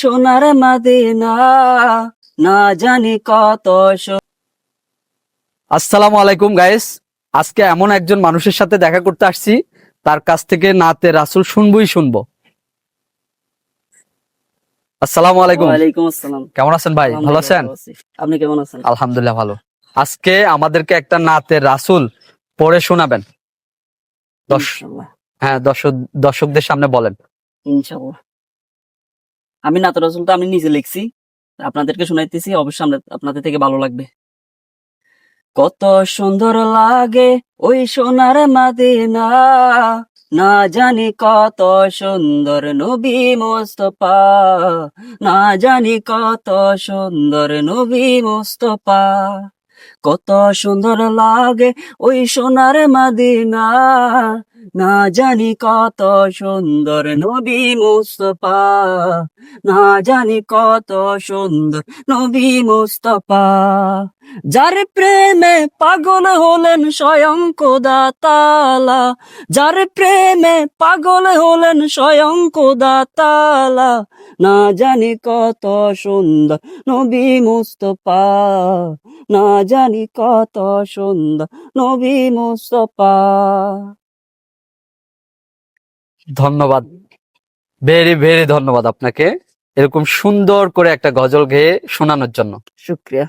সোনার মদিনা না জানি কত আসসালামু আলাইকুম গাইস, আজকে এমন একজন মানুষের সাথে দেখা করতে আসছি, তার কাছ থেকে নাতে রাসূল শুনবো। আসসালামু আলাইকুম। ওয়ালাইকুম আসসালাম। কেমন আছেন ভাই? ভালো আছেন? আপনি কেমন আছেন? আলহামদুলিল্লাহ ভালো। আজকে আমাদেরকে একটা নাতে রাসূল পড়ে শোনাবেন। ইনশাআল্লাহ। হ্যাঁ, দর্শকদের সামনে বলেন। ইনশাআল্লাহ। আমি নাত রাসূল তো আমি নিজে লিখছি, আপনাদেরকে শোনাইতেছি, অবশ্যই আপনাদের থেকে ভালো লাগবে। কত সুন্দর লাগে ওই সোনার মদিনা, না জানি কত সুন্দর নবী মুস্তাফা, না জানি কত সুন্দর নবী মুস্তাফা। কত সুন্দর লাগে ওই সোনার মদিনা, না জানি কত সুন্দর নবী মুস্তাফা, না জানি কত সুন্দর নবী মুস্তাফা। যার প্রেমে পাগল হলেন স্বয়ং খোদা তাআলা, যার প্রেমে পাগল হলেন স্বয়ং খোদা তাআলা, না জানি কত সুন্দর নবী মুস্তাফা, না জানি কত সুন্দর নবী মুস্তাফা। ধন্যবাদ, ভেরি ভেরি ধন্যবাদ আপনাকে এরকম সুন্দর করে একটা গজল গেয়ে শোনানোর জন্য। শুকরিয়া।